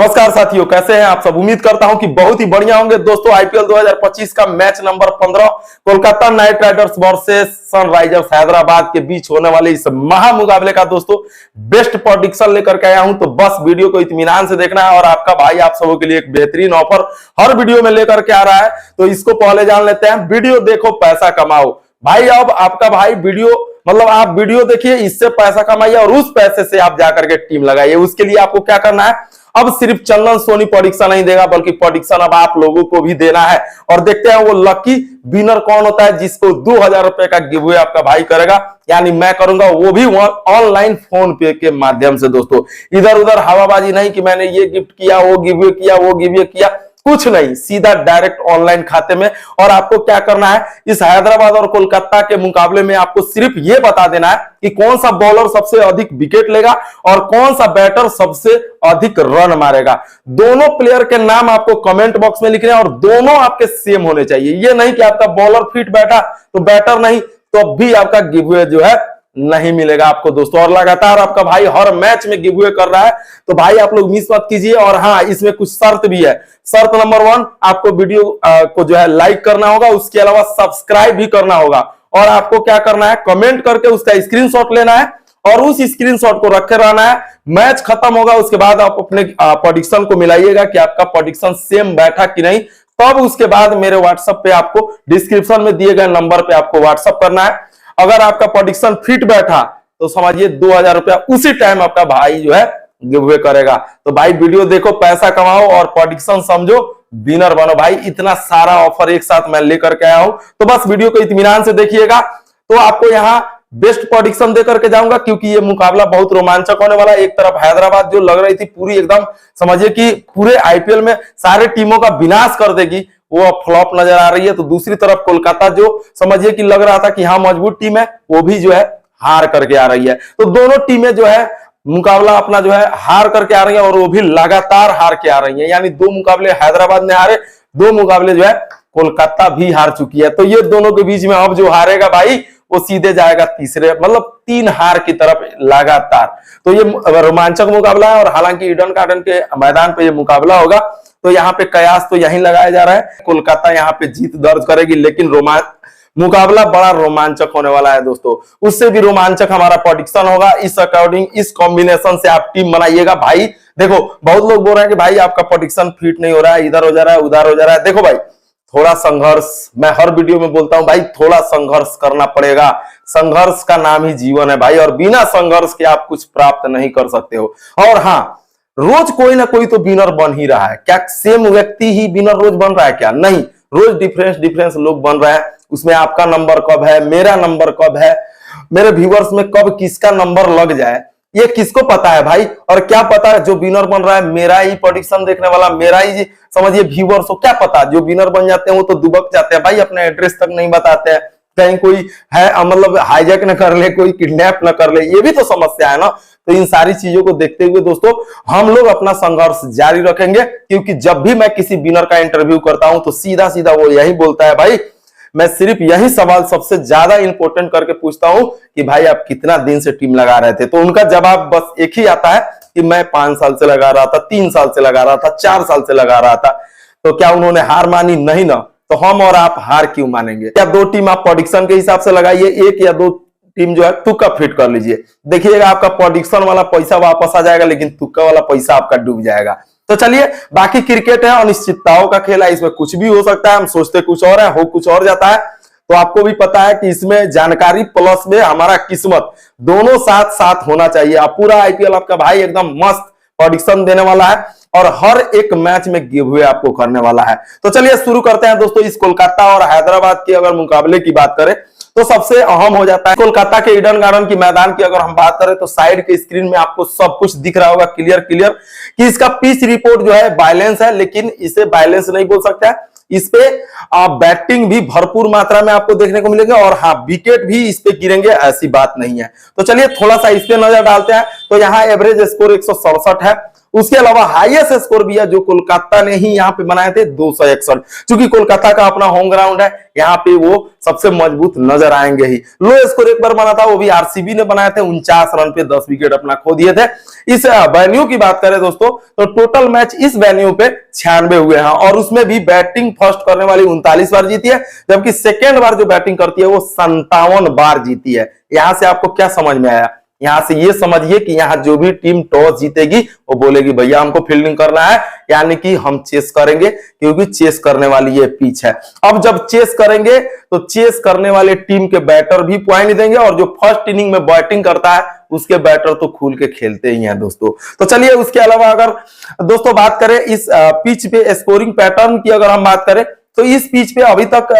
नमस्कार साथियों, कैसे हैं आप सब। उम्मीद करता हूं कि बहुत ही बढ़िया होंगे। दोस्तों आईपीएल 2025 का match number 15 Kolkata night Riders versus Sunrisers Hyderabad के बीच होने वाले इस महामुकाबले का दोस्तों बेस्ट प्रेडिक्शन लेकर के आया हूं। तो बस वीडियो को इत्मीनान से देखना है और आपका भाई आप सबों के लिए एक बेहतरीन ऑफर हर वीडियो में लेकर के आ रहा है। तो इसको पहले जान लेते हैं। वीडियो देखो पैसा कमाओ भाई। अब आपका भाई आप वीडियो देखिए, इससे पैसा कमाइए और उस पैसे से आप जाकर के टीम लगाइए। उसके लिए आपको क्या करना है, अब सिर्फ चंदन सोनी प्रेडिक्शन नहीं देगा बल्कि प्रेडिक्शन अब आप लोगों को भी देना है। और देखते हैं वो लकी विनर कौन होता है जिसको 2000 रुपए का गिव अवे आपका भाई करेगा, यानी मैं करूंगा, वो भी ऑनलाइन फोन पे के माध्यम से। दोस्तों इधर उधर हवाबाजी नहीं कि मैंने ये गिफ्ट किया, वो गिव अवे किया, वो गिव अवे किया, कुछ नहीं, सीधा डायरेक्ट ऑनलाइन खाते में। और आपको क्या करना है, इस हैदराबाद और कोलकाता के मुकाबले में आपको सिर्फ ये बता देना है कि कौन सा बॉलर सबसे अधिक विकेट लेगा और कौन सा बैटर सबसे अधिक रन मारेगा। दोनों प्लेयर के नाम आपको कमेंट बॉक्स में लिखने हैं और दोनों आपके सेम होने चाहिए। ये नहीं कि आपका बॉलर फिट बैठा तो बैटर नहीं, तो भी आपका गिव अवे जो है नहीं मिलेगा आपको दोस्तों। और लगातार आपका भाई हर मैच में गिव अवे कर रहा है, तो भाई आप लोग मिस मत कीजिए। और हाँ, इसमें कुछ शर्त भी है। शर्त नंबर 1, आपको वीडियो को जो है लाइक करना होगा, उसके अलावा सब्सक्राइब भी करना होगा। और आपको क्या करना है, कमेंट करके उसका स्क्रीनशॉट लेना है और उस स्क्रीनशॉट को रखे रहना है। मैच खत्म होगा उसके बाद आप अपने प्रेडिक्शन को मिलाइएगा कि आपका प्रेडिक्शन सेम बैठा कि नहीं। तब उसके बाद मेरे व्हाट्सएप पे आपको डिस्क्रिप्शन में दिए गए नंबर पे आपको व्हाट्सएप करना है। अगर आपका प्रेडिक्शन फिट बैठा तो समझिए 2000 रुपया उसी टाइम आपका भाई जो है गिव अवे करेगा। तो भाई वीडियो देखो, पैसा कमाओ और प्रेडिक्शन समझो, विनर बनो भाई। इतना सारा ऑफर एक साथ मैं लेकर के आया हूं, तो बस वीडियो को इत्मीनान से देखिएगा। तो आपको यहाँ बेस्ट प्रेडिक्शन दे करके जाऊंगा क्योंकि ये मुकाबला बहुत रोमांचक होने वाला है। एक तरफ हैदराबाद जो लग रही थी पूरी एकदम समझिए कि पूरे आईपीएल में सारे टीमों का विनाश कर देगी, वो अब फ्लॉप नजर आ रही है। तो दूसरी तरफ कोलकाता जो समझिए कि लग रहा था कि हाँ मजबूत टीम है, वो भी जो है हार करके आ रही है। तो दोनों टीमें जो है मुकाबला अपना जो है हार करके आ रही है और वो भी लगातार हार के आ रही है। यानी 2 मुकाबले हैदराबाद ने हारे, 2 मुकाबले जो है कोलकाता भी हार चुकी है। तो ये दोनों के बीच में अब जो हारेगा भाई वो सीधे जाएगा तीसरे 3 हार की तरफ लगातार। तो ये रोमांचक मुकाबला है और हालांकि ईडन गार्डन के मैदान पे ये मुकाबला होगा, तो यहाँ पे कयास तो यही लगाया जा रहा है, कोलकाता यहाँ पे जीत दर्ज करेगी। लेकिन मुकाबला बड़ा रोमांचक होने वाला है दोस्तों। उससे भी रोमांचक हमारा प्रेडिक्शन होगा। इस अकॉर्डिंग इस कॉम्बिनेशन से आप टीम बनाइएगा भाई। देखो बहुत लोग बोल रहे हैं कि भाई आपका प्रेडिक्शन फिट नहीं हो रहा है, इधर हो जा रहा है, उधर हो जा रहा है। देखो भाई थोड़ा संघर्ष, मैं हर वीडियो में बोलता हूं भाई, थोड़ा संघर्ष करना पड़ेगा। संघर्ष का नाम ही जीवन है भाई, और बिना संघर्ष के आप कुछ प्राप्त नहीं कर सकते हो। और हाँ, रोज कोई ना कोई तो विनर बन ही रहा है। क्या सेम व्यक्ति ही विनर रोज बन रहा है? क्या नहीं, रोज डिफरेंस लोग बन रहे हैं। उसमें आपका नंबर कब है, मेरा नंबर कब है, मेरे व्यूअर्स में कब किसका नंबर लग जाए, ये किसको पता है भाई। और क्या पता है जो विनर बन रहा है मेरा ही प्रेडिक्शन देखने वाला, मेरा ही समझिए व्यूअर्स हो, क्या पता जो विनर बन जाते हैं वो तो दुबक जाते हैं भाई, अपने एड्रेस तक नहीं बताते हैं, कहीं कोई है मतलब हाईजैक न कर ले, कोई किडनैप न कर ले, ये भी तो समस्या है ना। तो इन सारी चीजों को देखते हुए दोस्तों हम लोग अपना संघर्ष जारी रखेंगे, क्योंकि जब भी मैं किसी विनर का इंटरव्यू करता हूं तो सीधा सीधा वो यही बोलता है भाई, मैं सिर्फ यही सवाल सबसे ज्यादा इंपॉर्टेंट करके पूछता हूं कि भाई आप कितना दिन से टीम लगा रहे थे। तो उनका जवाब बस एक ही आता है कि मैं 5 साल से लगा रहा था, 3 साल से लगा रहा था, 4 साल से लगा रहा था। तो क्या उन्होंने हार मानी? नहीं ना। तो हम और आप हार क्यों मानेंगे? क्या 2 टीम आप प्रेडिक्शन के हिसाब से लगाइए, 1 या 2 टीम जो है तुक्का फिट कर लीजिए, देखिएगा आपका प्रेडिक्शन वाला पैसा वापस आ जाएगा, लेकिन तुक्का वाला पैसा आपका डूब जाएगा। तो चलिए, बाकी क्रिकेट है, अनिश्चितताओं का खेल है, इसमें कुछ भी हो सकता है। हम सोचते कुछ और है, हो कुछ और जाता है। तो आपको भी पता है कि इसमें जानकारी प्लस में हमारा किस्मत दोनों साथ साथ होना चाहिए। आप पूरा आईपीएल आपका भाई एकदम मस्त प्रेडिक्शन देने वाला है और हर एक मैच में गिव अवे आपको करने वाला है। तो चलिए शुरू करते हैं दोस्तों। इस कोलकाता और हैदराबाद के अगर मुकाबले की बात करें तो सबसे अहम हो जाता है कोलकाता के ईडन गार्डन की मैदान की अगर हम बात करें तो साइड के स्क्रीन में आपको सब कुछ दिख रहा होगा क्लियर कि इसका पिच रिपोर्ट जो है बैलेंस है, लेकिन इसे बैलेंस नहीं बोल सकता है। इस पे बैटिंग भी भरपूर मात्रा में आपको देखने को मिलेंगे और हाँ विकेट भी इस पे गिरेंगे, ऐसी बात नहीं है। तो चलिए थोड़ा सा इस पे नजर डालते हैं। तो यहाँ एवरेज स्कोर 167 है उसके अलावा हाईएस्ट स्कोर भी है जो कोलकाता ने ही यहाँ पे बनाए थे 261। क्योंकि कोलकाता का अपना होम ग्राउंड है, यहाँ पे वो सबसे मजबूत नजर आएंगे ही। लो स्कोर एक बार बना था, वो भी आरसीबी ने बनाए थे, 49 रन पे 10 विकेट अपना खो दिए थे। इस वेन्यू की बात करें दोस्तों तो टोटल मैच इस वेन्यू पे 96 हुए हैं और उसमें भी बैटिंग फर्स्ट करने वाली 39 बार जीती है, जबकि सेकेंड बार जो बैटिंग करती है वो 57 बार जीती है। यहां से आपको क्या समझ में आया? यहां से ये समझिए कि यहां जो भी टीम टॉस जीतेगी वो बोलेगी भैया हमको फील्डिंग करना है, यानी कि हम चेस करेंगे, क्योंकि चेस करने वाली ये पिच है। अब जब चेस करेंगे तो चेस करने वाले टीम के बैटर भी पॉइंट देंगे और जो फर्स्ट इनिंग में बैटिंग करता है उसके बैटर तो खुल के खेलते ही हैं दोस्तों। तो चलिए उसके अलावा अगर दोस्तों बात करें इस पिच पे स्कोरिंग पैटर्न की, अगर हम बात करें तो इस पिच पे अभी तक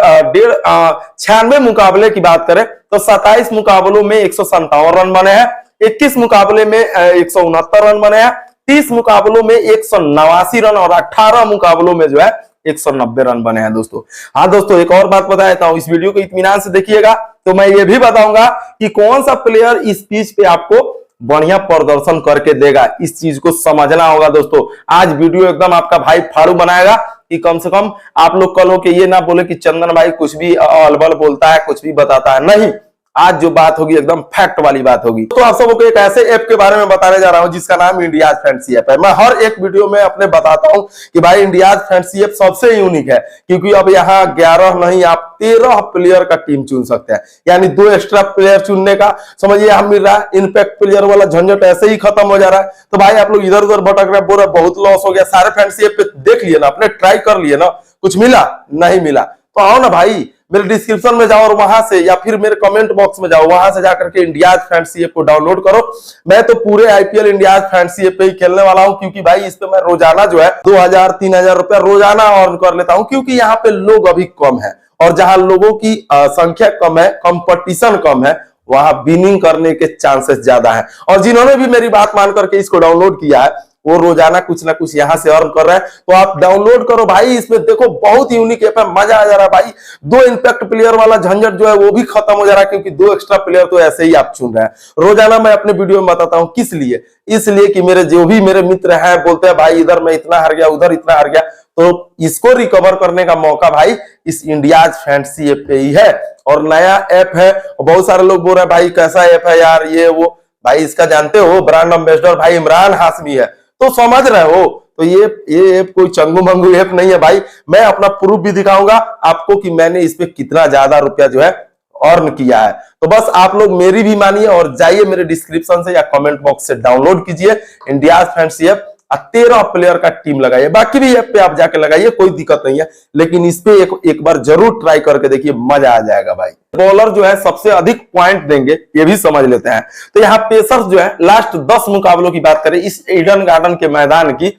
96 मुकाबले की बात करें तो 27 मुकाबलों में 157 रन बने हैं, 21 मुकाबले में 169 रन बने हैं, 30 मुकाबलों में 189 रन और 18 मुकाबलों में जो है 190 रन बने हैं दोस्तों। हाँ दोस्तों, एक और बात बता देता हूं, इस वीडियो को इत्मीनान से देखिएगा तो मैं ये भी बताऊंगा कि कौन सा प्लेयर इस पिच पे आपको बढ़िया प्रदर्शन करके देगा। इस चीज को समझना होगा दोस्तों। आज वीडियो एकदम आपका भाई फाड़ू बनाएगा कि कम से कम आप लोग कल हो के ये ना बोले कि चंदन भाई कुछ भी अलबल बोलता है, कुछ भी बताता है। नहीं, आज जो बात होगी एकदम फैक्ट वाली बात होगी। तो आप सबको एक ऐसे ऐप के बारे में बताने जा रहा हूं जिसका नाम इंडियाज फैंटेसी ऐप है। मैं हर एक वीडियो में अपने बताता हूं कि भाई इंडियाज फैंटेसी ऐप सबसे यूनिक है, क्योंकि अब यहाँ 11 नहीं आप 13 प्लेयर का टीम चुन सकते हैं, यानी 2 एक्स्ट्रा प्लेयर चुनने का समझिए हम मिल रहा है। इनफैक्ट प्लेयर वाला झंझट ऐसे ही खत्म हो जा रहा है। तो भाई आप लोग इधर उधर भटक रहे, बोल रहे बहुत लॉस हो गया, सारे फैंटेसी ऐप पे देख लिए ना, अपने ट्राई कर लिए ना, कुछ मिला नहीं मिला तो आओ ना भाई मेरे डिस्क्रिप्शन में जाओ और वहां से, या फिर मेरे कमेंट बॉक्स में जाओ, वहां से जाकर के इंडियाज फैंटेसी ऐप को डाउनलोड करो। मैं तो पूरे आईपीएल इंडियाज फैंटेसी ऐप पे ही खेलने वाला हूं, क्योंकि भाई इस पे मैं रोजाना जो है 2000-3000 रुपया रोजाना अर्न कर लेता हूं, क्योंकि यहाँ पे लोग अभी कम है और जहां लोगों की संख्या कम है, कंपटीशन कम है, वहां विनिंग करने के चांसेस ज्यादा है। और जिन्होंने भी मेरी बात मान करके इसको डाउनलोड किया है वो रोजाना कुछ ना कुछ यहां से अर्न कर रहे हैं। तो आप डाउनलोड करो भाई, इसमें देखो बहुत यूनिक ऐप है, मजा आ जा रहा है भाई। 2 इंपैक्ट प्लेयर वाला झंझट जो है वो भी खत्म हो जा रहा है, क्योंकि 2 एक्स्ट्रा प्लेयर तो ऐसे ही आप चुन रहे हैं। रोजाना मैं अपने वीडियो में बताता हूं, किस लिए? इसलिए कि मेरे जो भी मेरे मित्र हैं बोलते हैं भाई इधर मैं इतना हार गया, उधर इतना हार गया, तो इसको रिकवर करने का मौका भाई इस इंडियाज फैंटेसी ऐप पे ही है। और नया ऐप है, बहुत सारे लोग बोल रहे हैं भाई कैसा ऐप है यार ये वो। भाई इसका जानते हो ब्रांड एम्बेसडर भाई इमरान हाशमी है, तो समझ रहे हो। तो ये ऐप कोई चंगू मंगू ऐप नहीं है भाई। मैं अपना प्रूफ भी दिखाऊंगा आपको कि मैंने इस पे कितना ज्यादा रुपया जो है अर्न किया है। तो बस आप लोग मेरी भी मानिए और जाइए मेरे डिस्क्रिप्शन से या कमेंट बॉक्स से डाउनलोड कीजिए इंडियाज फैंटेसी ऐप। 13 प्लेयर का टीम लगाइए, बाकी भी ऐप पे आप जाके लगाइए, कोई दिक्कत नहीं है, लेकिन इस पे एक बार जरूर ट्राई करके देखिए, मजा आ जाएगा भाई। बॉलर जो है सबसे अधिक पॉइंट देंगे ये भी समझ लेते हैं। तो यहाँ पेसर्स जो है लास्ट 10 मुकाबलों की बात करें इस ईडन गार्डन के मैदान की,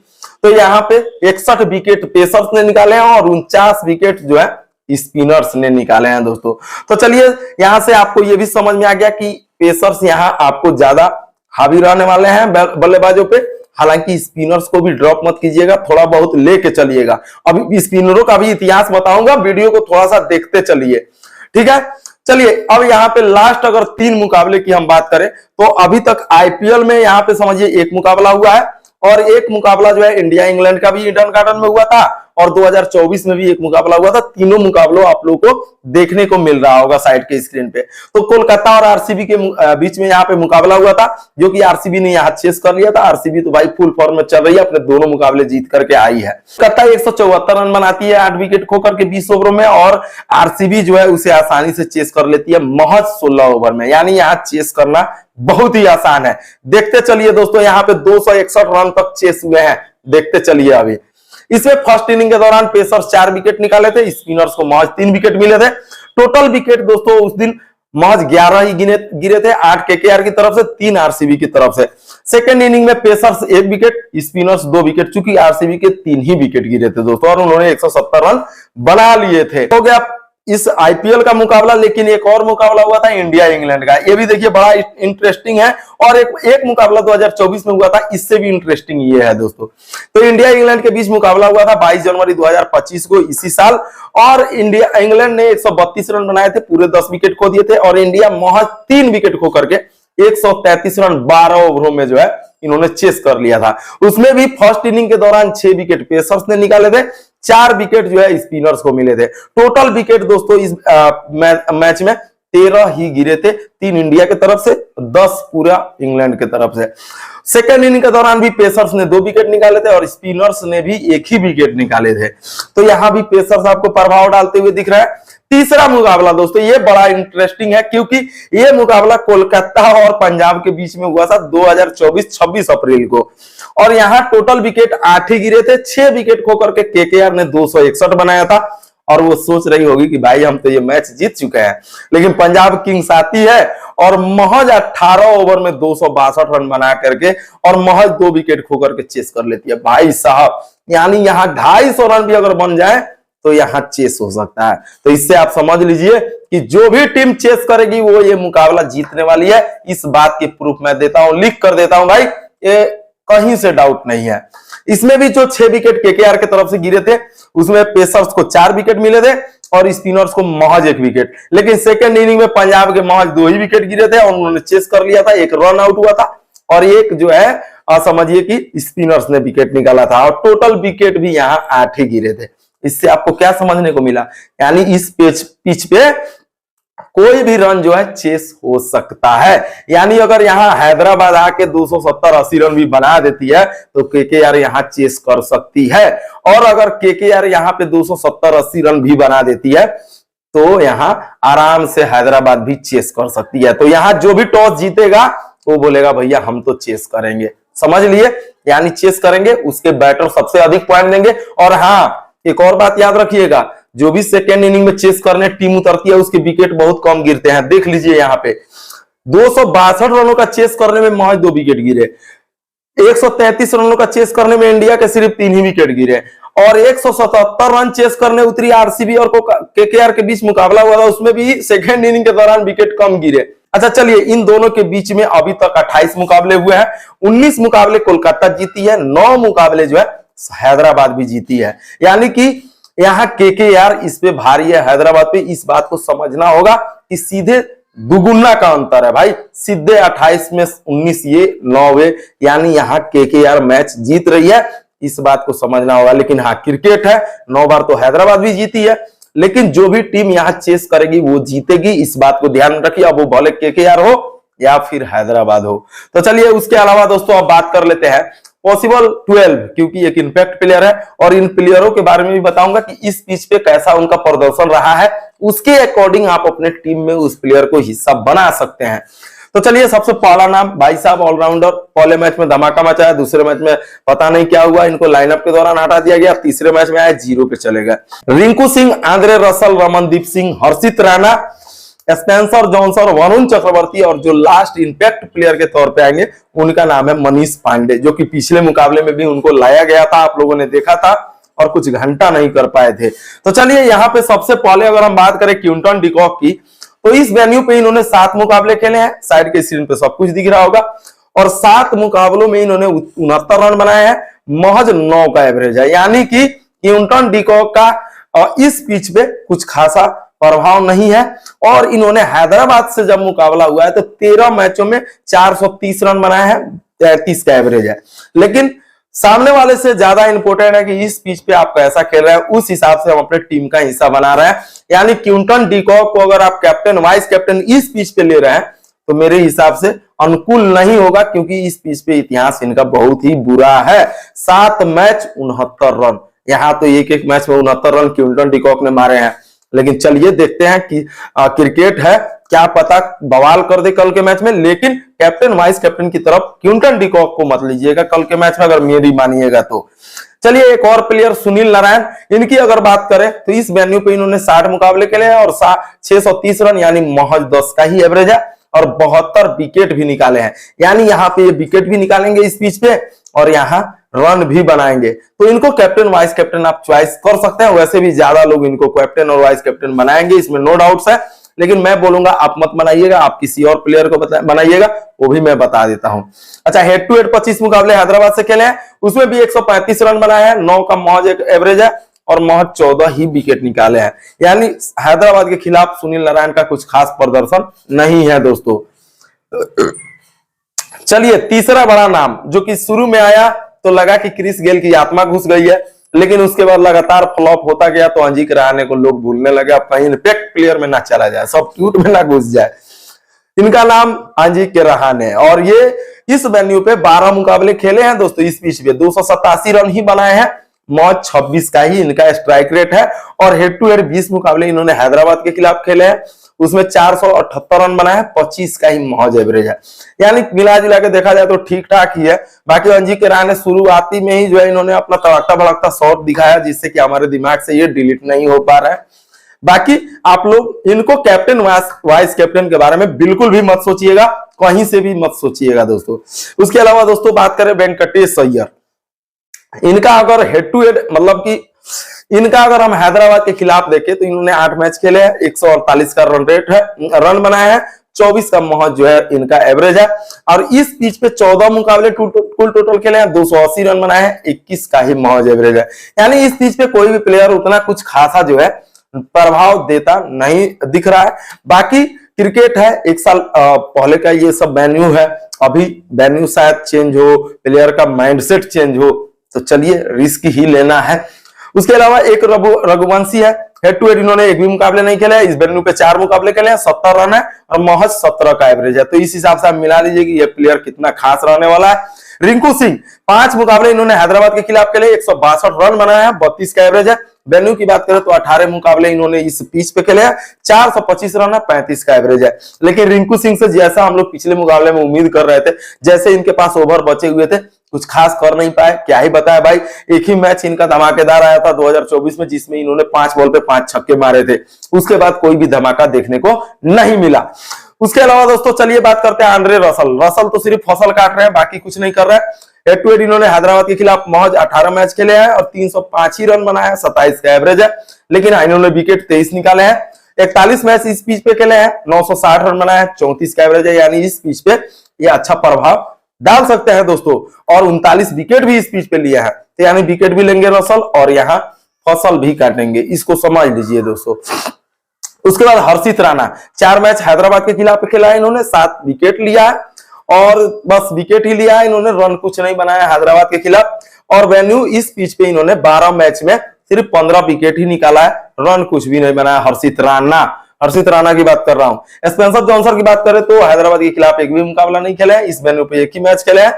तो यहाँ पे 61 विकेट पेसर्स ने निकाले हैं और 49 विकेट जो है स्पिनर्स ने निकाले हैं दोस्तों। तो चलिए यहां से आपको ये भी समझ में आ गया कि पेसर्स यहाँ आपको ज्यादा हावी रहने वाले हैं बल्लेबाजों पे। हालांकि स्पिनर्स को भी ड्रॉप मत कीजिएगा, थोड़ा बहुत लेके चलिएगा। अभी स्पिनरों का भी इतिहास बताऊंगा, वीडियो को थोड़ा सा देखते चलिए, ठीक है। चलिए अब यहाँ पे लास्ट अगर 3 मुकाबले की हम बात करें तो अभी तक आईपीएल में यहाँ पे समझिए 1 मुकाबला हुआ है और 1 मुकाबला जो है इंडिया इंग्लैंड का भी ईडन गार्डन में हुआ था और 2024 में भी 1 मुकाबला हुआ था। तीनों मुकाबलों आप लोगों को देखने को मिल रहा होगा साइड के स्क्रीन पे। तो कोलकाता और आरसीबी के बीच में यहाँ पे मुकाबला हुआ था, जो कि आरसीबी ने यहाँ चेस कर लिया था। आरसीबी तो भाई फुल फॉर्म में चल रही है, अपने दोनों मुकाबले जीत करके आई है। कोलकाता 174 रन बनाती है 8 विकेट खोकर के 20 ओवरों में, और आरसीबी जो है उसे आसानी से चेस कर लेती है महज 16 ओवर में। यानी यहाँ चेस करना बहुत ही आसान है। देखते चलिए दोस्तों, यहाँ पे 261 रन तक चेस हुए हैं, देखते चलिए। अभी इसमें फर्स्ट इनिंग के दौरान पेसर्स 4 विकेट निकाले थे, स्पिनर्स को महज 3 विकेट मिले थे। टोटल विकेट दोस्तों उस दिन महज 11 ही गिरे थे, 8 केकेआर की तरफ से, 3 आरसीबी की तरफ से। सेकंड इनिंग में पेसर्स 1 विकेट, स्पिनर्स 2 विकेट, चूंकि आरसीबी के 3 ही विकेट गिरे थे दोस्तों और उन्होंने 170 रन बना लिए थे। हो गया इस आईपीएल का मुकाबला। लेकिन एक और मुकाबला हुआ था इंडिया इंग्लैंड का, ये भी देखिए बड़ा इंटरेस्टिंग है। और एक मुकाबला 2024 में हुआ था, इससे भी इंटरेस्टिंग ये है दोस्तों। तो इंडिया इंग्लैंड के बीच मुकाबला हुआ था 22 जनवरी 2025 को इसी साल, और इंग्लैंड ने 132 रन बनाए थे, पूरे 10 विकेट खो दिए थे और इंडिया महज 3 विकेट खो करके 133 रन 12 ओवरों में जो है इन्होंने चेस कर लिया था। उसमें भी फर्स्ट इनिंग के दौरान 6 विकेट पेसर्स ने निकाले थे, 4 विकेट जो है स्पिनर्स को मिले थे। टोटल विकेट दोस्तों इस मैच में 13 ही गिरे थे, 3 इंडिया की तरफ से, 10 पूरा इंग्लैंड की तरफ से। सेकेंड इनिंग के दौरान भी पेसर्स ने 2 विकेट निकाले थे और स्पिनर्स ने भी 1 ही विकेट निकाले थे। तो यहां भी पेसर्स आपको प्रभाव डालते हुए दिख रहा है। तीसरा मुकाबला दोस्तों ये बड़ा इंटरेस्टिंग है, क्योंकि ये मुकाबला कोलकाता और पंजाब के बीच में हुआ था 2024 26 अप्रैल को, और यहां टोटल विकेट 8 ही गिरे थे। 6 विकेट खोकर के केकेआर ने 261 बनाया था, और वो सोच रही होगी कि भाई हम तो ये मैच जीत चुके हैं, लेकिन पंजाब किंग्स आती है और महज 18 ओवर में 262 रन बना करके और महज 2 विकेट खोकर के चेस कर लेती है। भाई साहब, यानी यहां 250 रन भी अगर बन जाए तो यहां चेस हो सकता है। तो इससे आप समझ लीजिए कि जो भी टीम चेस करेगी वो ये मुकाबला जीतने वाली है। इस बात की प्रूफ मैं देता हूं, लिख कर देता हूं भाई, ये कहीं से डाउट नहीं है। इसमें भी जो 6 विकेट केकेआर की तरफ से गिरे थे उसमें पेसर्स को 4 विकेट मिले थे और स्पिनर्स को महज 1 विकेट। लेकिन सेकेंड इनिंग में पंजाब के महज 2 ही विकेट गिरे थे और उन्होंने चेस कर लिया था, 1 रन आउट हुआ था और एक जो है समझिए कि स्पिनर्स ने विकेट निकाला था, और टोटल विकेट भी यहां 8 ही गिरे थे। इससे आपको क्या समझने को मिला, यानी इस पिच पे कोई भी रन जो है चेस हो सकता है। यानी अगर यहां हैदराबाद आके 270-80 रन भी बना देती है तो केकेआर यहां चेस कर सकती है, और अगर केकेआर यहां पे 270-80 रन भी बना देती है तो यहां आराम से हैदराबाद भी चेस कर सकती है। तो यहां जो भी टॉस जीतेगा वो बोलेगा भैया हम तो चेस करेंगे, समझ लिए, यानी चेस करेंगे, उसके बैटर सबसे अधिक पॉइंट देंगे। और हाँ, एक और बात याद रखिएगा, जो भी सेकेंड इनिंग में चेस करने टीम उतरती है उसके विकेट बहुत कम गिरते हैं। देख लीजिए यहाँ पे 262 रनों का चेस करने में महज 2 विकेट गिरे, 133 रनों का चेस करने में इंडिया के सिर्फ 3 ही विकेट गिरे, और 177 रन चेस करने उतरी आरसीबी और केकेआर के बीच मुकाबला हुआ था, उसमें भी सेकेंड इनिंग के दौरान विकेट कम गिरे। अच्छा चलिए, इन दोनों के बीच में अभी तक 28 मुकाबले हुए हैं, 19 मुकाबले कोलकाता जीती है, 9 मुकाबले जो है हैदराबाद भी जीती है। यानी कि यहां केकेआर इस पे भारी है हैदराबाद पे। इस बात को समझना होगा कि सीधे दुगुना का अंतर है भाई, सीधे 28 में 19 ये 9वें, यानी यहां केकेआर मैच जीत रही है, इस बात को समझना होगा। लेकिन हाँ, क्रिकेट है, 9 बार तो हैदराबाद भी जीती है, लेकिन जो भी टीम यहां चेस करेगी वो जीतेगी, इस बात को ध्यान रखिए, अब वो भले केकेआर हो या फिर हैदराबाद हो। तो चलिए उसके अलावा दोस्तों अब बात कर लेते हैं पॉसिबल 12, क्योंकि एक इंपैक्ट प्लेयर है और इन प्लेयरों के बारे में भी बताऊंगा कि इस पिच पे कैसा उनका प्रदर्शन रहा है, उसके अकॉर्डिंग आप अपने टीम में उस प्लेयर को हिस्सा बना सकते हैं। तो चलिए, सबसे पहला नाम भाई साहब ऑलराउंडर, पहले मैच में धमाका मचाया, दूसरे मैच में पता नहीं क्या हुआ, इनको लाइनअप के दौरान हटा दिया गया, तीसरे मैच में आए 0 पे चले गए। रिंकू सिंह, आंद्रे रसल, रमनदीप सिंह, हर्षित राणा, स्पेंसर जॉनसन, वरुण चक्रवर्ती, और जो लास्ट इंपैक्ट प्लेयर के तौर पे आएंगे उनका नाम है मनीष पांडे, जो कि पिछले मुकाबले में भी उनको लाया गया था, आप लोगों ने देखा था, और कुछ घंटा नहीं कर पाए थे। तो चलिए यहाँ पे सबसे पहले अगर हम बात करें क्विंटन डिकॉक की, तो इस वेन्यू पे इन्होंने 7 मुकाबले खेले हैं, साइड के स्क्रीन पे सब कुछ दिख रहा होगा, और 7 मुकाबलों में इन्होंने 69 रन बनाए हैं, महज 9 का एवरेज है। यानी कि क्विंटन डिकॉक का इस पिच पे कुछ खासा प्रभाव नहीं है, और इन्होंने हैदराबाद से जब मुकाबला हुआ है तो 13 मैचों में 430 रन बनाए हैं, 33 का एवरेज है। लेकिन सामने वाले से ज्यादा इंपॉर्टेंट है कि इस पिच पे आप कैसा खेल रहे हैं, उस हिसाब से हम अपने टीम का हिस्सा बना रहे हैं। यानी क्विंटन डिकॉक को अगर आप कैप्टन वाइस कैप्टन इस पिच पे ले रहे हैं तो मेरे हिसाब से अनुकूल नहीं होगा, क्योंकि इस पिच पे इतिहास इनका बहुत ही बुरा है। 7 मैच 69 रन, यहां तो एक मैच में 69 रन क्विंटन डिकॉक ने मारे हैं। लेकिन चलिए देखते हैं कि क्रिकेट है, क्या पता बवाल कर दे कल के मैच में। लेकिन कैप्टन वाइस कैप्टन की तरफ क्विंटन डिकॉक को मत लीजिएगा कल के मैच में, अगर मेरी मानिएगा तो। चलिए एक और प्लेयर सुनील नारायण, इनकी अगर बात करें तो इस वेन्यू पे इन्होंने 60 मुकाबले खेले हैं और 630 रन यानी महज 10 का ही एवरेज है, और 72 विकेट भी निकाले हैं। यानी यहाँ पे ये विकेट भी निकालेंगे इस पिच पे और यहाँ रन भी बनाएंगे। तो इनको कैप्टन वाइस कैप्टन आप चॉइस कर सकते हैं, वैसे भी ज्यादा लोग इनको कैप्टन और वाइस कैप्टन बनाएंगे, इसमें नो डाउट्स है। लेकिन मैं बोलूंगा आप मत बनाइएगा, आप किसी और प्लेयर को बनाइएगा, वो भी मैं बता देता हूं। अच्छा, हेड टू हेड 25 मुकाबले हैदराबाद से खेले हैं, उसमें भी 135 रन बनाए हैं, 9 का महज एक एवरेज है, और महज 14 ही विकेट निकाले हैं। यानी हैदराबाद के खिलाफ सुनील नारायण का कुछ खास प्रदर्शन नहीं है दोस्तों। चलिए तीसरा बड़ा नाम जो कि शुरू में आया तो लगा कि क्रिस गेल की आत्मा घुस गई है, लेकिन उसके बाद लगातार फ्लॉप होता गया तो अजिंक्य रहाणे को लोग भूलने लगे। अब कहीं इम्पैक्ट प्लेयर में ना चला जाए, सब ट्यूट में ना घुस जाए। इनका नाम अजिंक्य रहाणे, और ये इस वेन्यू पे 12 मुकाबले खेले हैं दोस्तों। इस पिच पे 287 रन ही बनाए हैं, मौज 26 का ही इनका स्ट्राइक रेट है। और हेड टू हेड 20 मुकाबले इन्होंने हैदराबाद के खिलाफ खेले हैं, उसमें 478 रन बनाए, 25 का ही मौज एवरेज है। यानी मिला जुला के देखा जाए तो ठीक ठाक ही है। बाकी अजिंक्य रहाणे शुरुआती में ही जो है इन्होंने अपना तड़कता भड़कता शॉट दिखाया, जिससे कि हमारे दिमाग से ये डिलीट नहीं हो पा रहा है। बाकी आप लोग इनको कैप्टन वाइस कैप्टन के बारे में बिल्कुल भी मत सोचिएगा, कहीं से भी मत सोचिएगा दोस्तों। उसके अलावा दोस्तों बात करें वेंकटेश अय्यर, इनका अगर हेड टू हेड मतलब कि इनका अगर हम हैदराबाद के खिलाफ देखें तो इन्होंने 8 मैच खेले हैं, 148 का रन रेट है, रन बनाया है, 24 का महज जो है इनका एवरेज है। और इस पिच पे 14 मुकाबले कुल टोटल खेले हैं, 280 रन बनाए हैं, 21 का ही महज एवरेज है। यानी इस पिच पे कोई भी प्लेयर उतना कुछ खासा जो है प्रभाव देता नहीं दिख रहा है। बाकी क्रिकेट है, एक साल पहले का ये सब वेन्यू है, अभी वेन्यू शायद चेंज हो, प्लेयर का माइंडसेट चेंज हो, तो चलिए रिस्क ही लेना है। उसके अलावा एक रघुवंशी है, हेड टू हेड इन्होंने एक भी मुकाबले नहीं खेले, इस वेन्यू पे 4 मुकाबले खेले हैं, 70 रन है और महज 17 का एवरेज है। तो इस हिसाब से आप मिला लीजिए कि ये प्लेयर कितना खास रहने वाला है। रिंकू सिंह 5 मुकाबले इन्होंने हैदराबाद के खिलाफ खेले, 162 रन बनाया है, 32 का एवरेज है। वेन्यू की बात करें तो 18 मुकाबले इन्होंने इस पिच पे खेले हैं, 425 रन है, 35 का एवरेज है। लेकिन रिंकू सिंह से जैसा हम लोग पिछले मुकाबले में उम्मीद कर रहे थे, जैसे इनके पास ओवर बचे हुए थे, कुछ खास कर नहीं पाए। क्या ही बताया भाई, एक ही मैच इनका धमाकेदार आया था 2024 में, जिसमें इन्होंने 5 बॉल पे 5 छक्के मारे थे। उसके बाद कोई भी धमाका देखने को नहीं मिला। उसके अलावा दोस्तों चलिए बात करते हैं आंद्रे रसल। रसल तो सिर्फ फसल काट रहे हैं, बाकी कुछ नहीं कर रहे हैं। हेड टू हेड इन्होंने हैदराबाद के खिलाफ महज 18 मैच खेले हैं और 305 ही रन बनाए हैं, 27 का एवरेज है। लेकिन इन्होंने विकेट 23 निकाले हैं, 41 मैच इस पिच पे खेले हैं, 960 रन बनाए हैं, 34 का एवरेज है। यानी इस पिच पे ये अच्छा प्रभाव डाल सकते हैं दोस्तों। और 39 विकेट भी इस पिच पे लिया है, तो यानी विकेट भी लेंगे रसल और यहाँ फसल भी काटेंगे, इसको समझ लीजिए दोस्तों। उसके बाद हर्षित राणा 4 मैच हैदराबाद के खिलाफ खेला है, इन्होंने 7 विकेट लिया है और बस विकेट ही लिया है, इन्होंने रन कुछ नहीं बनाया हैदराबाद के खिलाफ। और वेन्यू इस पिच पे इन्होंने 12 मैच में सिर्फ 15 विकेट ही निकाला है, रन कुछ भी नहीं बनाया। हर्षित राणा की बात कर रहा हूं। स्पेंसर जॉनसन की बात करें तो हैदराबाद के खिलाफ एक भी मुकाबला नहीं खेले हैं, इस वेन्यू पे एक ही मैच खेले हैं,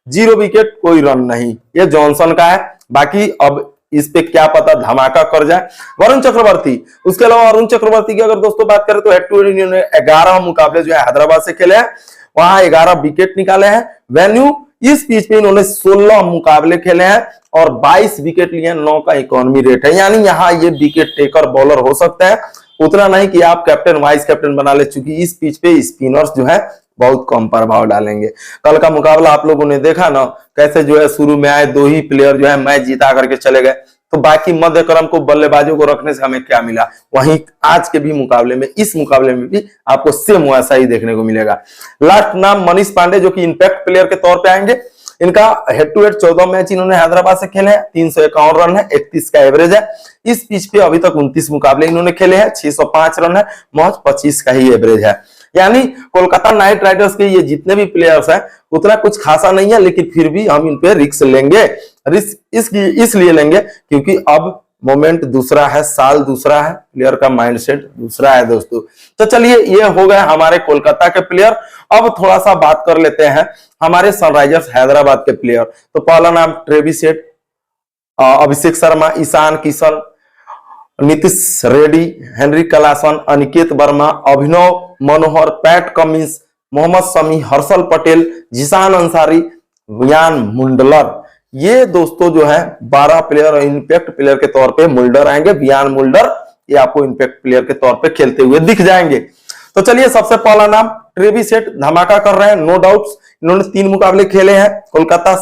0 विकेट, कोई रन नहीं, ये जॉनसन का है। बाकी अब इस पे क्या पता धमाका कर जाए। वरुण चक्रवर्ती, उसके अलावा वरुण चक्रवर्ती की अगर दोस्तों बात करें तो हेड टू हेड इन्होंने 11 मुकाबले जो है हैदराबाद से खेले हैं, वहां 11 विकेट निकाले हैं। वेन्यू इस पिच पे इन्होंने 16 मुकाबले खेले हैं और 22 विकेट लिए हैं, 9 का इकोनॉमी रेट है। यानी यहाँ ये विकेट टेकर बॉलर हो सकता है, उतना नहीं कि आप कैप्टन वाइस कैप्टन बना ले, चूंकि इस पिच पे स्पिनर्स जो है बहुत कम प्रभाव डालेंगे। कल का मुकाबला आप लोगों ने देखा ना, कैसे जो है शुरू में आए 2 ही प्लेयर जो है मैच जीता करके चले गए, तो बाकी मध्य क्रम को बल्लेबाजों को रखने से हमें क्या मिला। वहीं आज के भी मुकाबले में, इस मुकाबले में भी आपको सेम वैसा ही देखने को मिलेगा। लास्ट नाम मनीष पांडे, जो कि इंपैक्ट प्लेयर के तौर पे आएंगे। इनका हेड टू हेड 14 मैच इन्होंने हैदराबाद से खेले हैं, 351 रन है, 31 का एवरेज है। इस पिच पे अभी तक 29 मुकाबले इन्होंने खेले हैं, 605 रन है, महज 25 का ही एवरेज है। यानी कोलकाता नाइट राइडर्स के ये जितने भी प्लेयर्स हैं उतना कुछ खासा नहीं है, लेकिन फिर भी हम इन पे रिस्क लेंगे। रिस्क इसलिए लेंगे क्योंकि अब मोमेंट दूसरा है, साल दूसरा है, प्लेयर का माइंडसेट दूसरा है दोस्तों। तो चलिए ये हो गए हमारे कोलकाता के प्लेयर। अब थोड़ा सा बात कर लेते हैं हमारे सनराइजर्स हैदराबाद के प्लेयर। तो पहला नाम Travis Head, Abhishek Sharma, Ishan Kishan, Nitish Reddy, Heinrich Klaasen, Aniket Verma, Abhinav Manohar, Pat Cummins, Mohammed Shami, Harshal Patel, Zeeshan Ansari, Wiaan Mulder. ये दोस्तों जो है 12 प्लेयर इंपैक्ट प्लेयर के तौर पे मुल्डर आएंगे। वियान मुल्डर ये आपको इंपैक्ट प्लेयर के तौर पे खेलते हुए दिख जाएंगे। तो चलिए सबसे पहला नाम ट्रेविस हेड, धमाका कर रहे हैं नो डाउट्स। इन्होंने 3 मुकाबले खेले हैं कोलकाता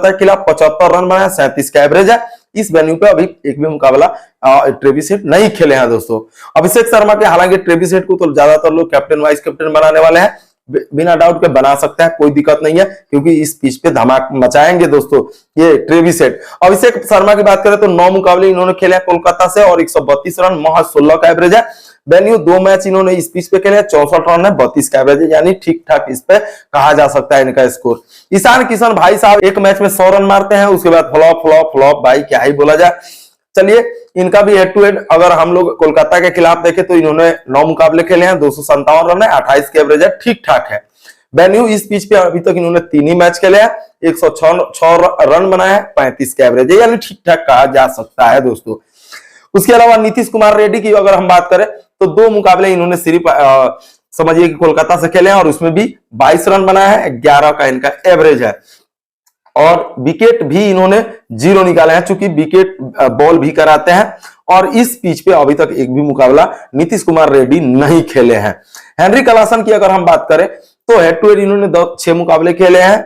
के खिलाफ, 75 रन बनाए, 37 का एवरेज है। इस वेन्यू पे अभी एक भी मुकाबला ट्रेविस हेड नहीं खेले हैं दोस्तों। अभिषेक शर्मा के, हालांकि ट्रेविस हेड को तो ज्यादातर लोग कैप्टन वाइस कैप्टन बनाने वाले हैं, बिना डाउट के बना सकता है, कोई दिक्कत नहीं है, क्योंकि इस पिच पे धमाका मचाएंगे दोस्तों ये ट्रेविस हेड। अभिषेक शर्मा की बात करें तो 9 मुकाबले इन्होंने खेले कोलकाता से और 132 रन, महज 16 का एवरेज है। वेन्यू 2 मैच इन्होंने इस पिच पे खेले, 64 रन है, 32 का एवरेज है, यानी ठीक ठाक इस पे कहा जा सकता है इनका स्कोर। ईशान किशन भाई साहब एक मैच में 100 रन मारते हैं, उसके बाद फ्लॉप फ्लॉप फ्लॉप, भाई क्या ही बोला जाए। चलिए इनका भी हेड टू हेड अगर हम लोग कोलकाता के खिलाफ देखें तो इन्होंने 9 मुकाबले खेले हैं, 257 रन है, 28 के एवरेज है, ठीक ठाक है। वेन्यू इस पिच पे अभी तक इन्होंने 3 ही मैच खेले हैं, 106 रन बनाए हैं, 35 के एवरेज है, यानी ठीक ठाक कहा जा सकता है दोस्तों। उसके अलावा नीतीश कुमार रेड्डी की अगर हम बात करें तो 2 मुकाबले इन्होंने सिर्फ समझिए कि कोलकाता से खेले हैं और उसमें भी 22 रन बनाया है, 11 का इनका एवरेज है। और विकेट भी इन्होंने 0 निकाले हैं, चूंकि विकेट बॉल भी कराते हैं। और इस पिच पे अभी तक एक भी मुकाबला नीतीश कुमार रेड्डी नहीं खेले हैं। हेनरी क्लासन की अगर हम बात करें तो हेड टू हेड इन्होंने 6 मुकाबले खेले हैं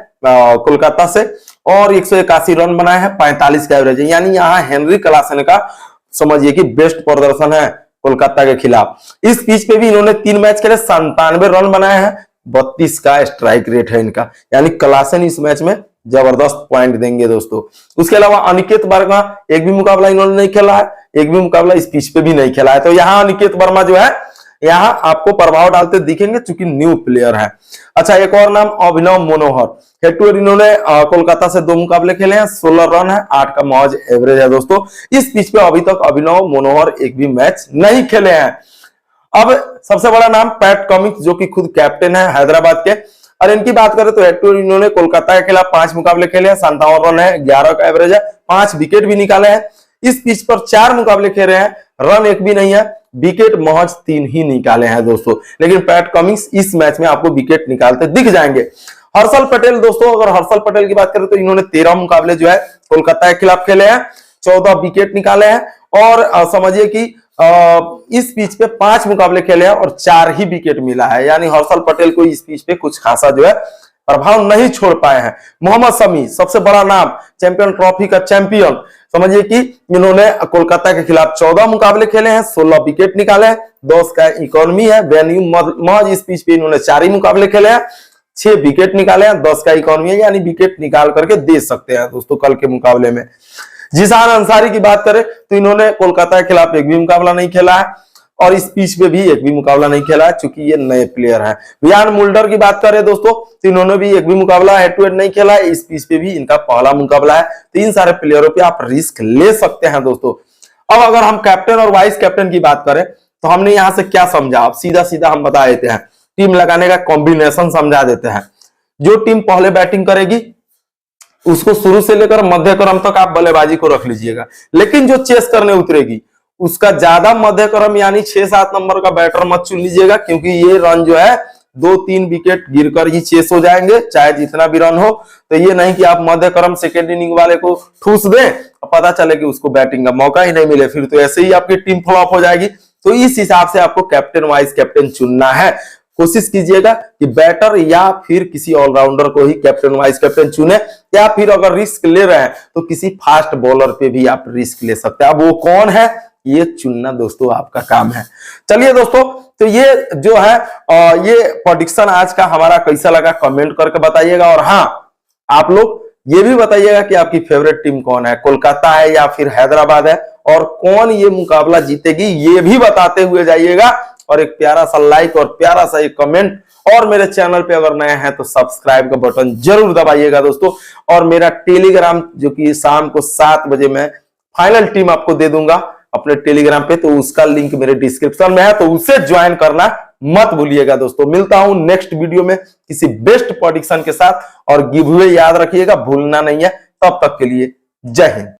कोलकाता से और 181 रन बनाए हैं, 45 का एवरेज है, यानी यहाँ हेनरी क्लासन का समझिए कि बेस्ट प्रदर्शन है कोलकाता के खिलाफ। इस पिच पे भी इन्होंने 3 मैच खेले, 97 रन बनाए हैं, 32 का स्ट्राइक रेट है इनका, यानी क्लासन इस मैच में जबरदस्त पॉइंट देंगे दोस्तों। उसके अलावा अनिकेत वर्मा एक भी मुकाबला इन्होंने नहीं खेला है, एक भी मुकाबला इस पिच पे भी नहीं खेला है, तो यहाँ अनिकेत वर्मा जो है यहाँ आपको प्रभाव डालते दिखेंगे, चूंकि न्यू प्लेयर है। अच्छा, एक और नाम अभिनव मनोहर, हेड टू हेड इन्होंने कोलकाता से 2 मुकाबले खेले हैं, 16 रन है, 8 का मौज एवरेज है दोस्तों। इस पिच पे अभी तक अभिनव मनोहर एक भी मैच नहीं खेले हैं। अब सबसे बड़ा नाम पैट कमिंस, जो कि खुद कैप्टन है हैदराबाद के, और इनकी बात करें तो हेड टू हेड इन्होंने कोलकाता के खिलाफ 5 मुकाबले खेले हैं, 57 रन है, 11 का एवरेज है, 5 विकेट भी निकाले हैं। इस पिच पर 4 मुकाबले खेले हैं, रन एक भी नहीं है, विकेट महज 3 ही निकाले हैं दोस्तों। लेकिन पैट कमिंस इस मैच में आपको विकेट निकालते दिख जाएंगे। हर्षल पटेल दोस्तों, अगर हर्षल पटेल की बात करें तो इन्होंने 13 मुकाबले जो है कोलकाता के खिलाफ खेले हैं, 14 विकेट निकाले हैं और समझिए कि इस पिच पे 5 मुकाबले खेले हैं और 4 ही विकेट मिला है, यानी हर्षल पटेल को इस पिच पे कुछ खासा जो है प्रभाव नहीं छोड़ पाए हैं। मोहम्मद शमी सबसे बड़ा नाम, चैंपियन ट्रॉफी का चैंपियन, समझिए कि इन्होंने कोलकाता के खिलाफ 14 मुकाबले खेले हैं, 16 विकेट निकाले हैं, 10 का इकोनॉमी है। वेन्यू महज इस पिच पे इन्होंने 4 ही मुकाबले खेले हैं, 6 विकेट निकाले हैं, 10 का इकोनॉमी है, यानी विकेट निकाल करके दे सकते हैं दोस्तों कल के मुकाबले में। जिशान अंसारी की बात करें तो इन्होंने कोलकाता के खिलाफ एक भी मुकाबला नहीं खेला है और इस पिच पे भी एक भी मुकाबला नहीं खेला है, चूंकि ये नए प्लेयर हैं। रियान मुल्डर की बात करें दोस्तों तो इन्होंने भी एक भी मुकाबला हेड टू हेड नहीं खेला है, इस पिच पे भी इनका पहला मुकाबला है। तो इन सारे प्लेयरों पे आप रिस्क ले सकते हैं दोस्तों। अब अगर हम कैप्टन और वाइस कैप्टन की बात करें तो हमने यहां से क्या समझा, आप सीधा सीधा हम बता देते हैं, टीम लगाने का कॉम्बिनेशन समझा देते हैं। जो टीम पहले बैटिंग करेगी उसको शुरू से लेकर मध्य क्रम तक आप बल्लेबाजी को रख लीजिएगा, लेकिन जो चेस करने उतरेगी उसका ज्यादा मध्य क्रम यानी 6-7 नंबर का बैटर मत चुन लीजिएगा, क्योंकि ये रन जो है 2-3 विकेट गिरकर ही चेस हो जाएंगे, चाहे जितना भी रन हो। तो ये नहीं कि आप मध्य क्रम सेकेंड इनिंग वाले को ठूस दें, पता चले कि उसको बैटिंग का मौका ही नहीं मिले, फिर तो ऐसे ही आपकी टीम फ्लॉप हो जाएगी। तो इस हिसाब से आपको कैप्टन वाइस कैप्टन चुनना है। कोशिश कीजिएगा कि बैटर या फिर किसी ऑलराउंडर को ही कैप्टन वाइस कैप्टन चुने, या फिर अगर रिस्क ले रहे हैं तो किसी फास्ट बॉलर पे भी आप रिस्क ले सकते हैं। अब वो कौन है ये चुनना दोस्तों आपका काम है। चलिए दोस्तों, तो ये जो है ये प्रेडिक्शन आज का हमारा कैसा लगा कमेंट करके बताइएगा। और हाँ, आप लोग ये भी बताइएगा कि आपकी फेवरेट टीम कौन है, कोलकाता है या फिर हैदराबाद है, और कौन ये मुकाबला जीतेगी ये भी बताते हुए जाइएगा। और एक प्यारा सा लाइक और प्यारा सा एक कमेंट, और मेरे चैनल पे अगर नए हैं तो सब्सक्राइब का बटन जरूर दबाइएगा दोस्तों। और मेरा टेलीग्राम जो कि शाम को 7 बजे मैं फाइनल टीम आपको दे दूंगा अपने टेलीग्राम पे, तो उसका लिंक मेरे डिस्क्रिप्शन में है, तो उसे ज्वाइन करना मत भूलिएगा दोस्तों। मिलता हूं नेक्स्ट वीडियो में किसी बेस्ट प्रेडिक्शन के साथ, और गिव अवे याद रखिएगा, भूलना नहीं है। तब तक के लिए जय हिंद।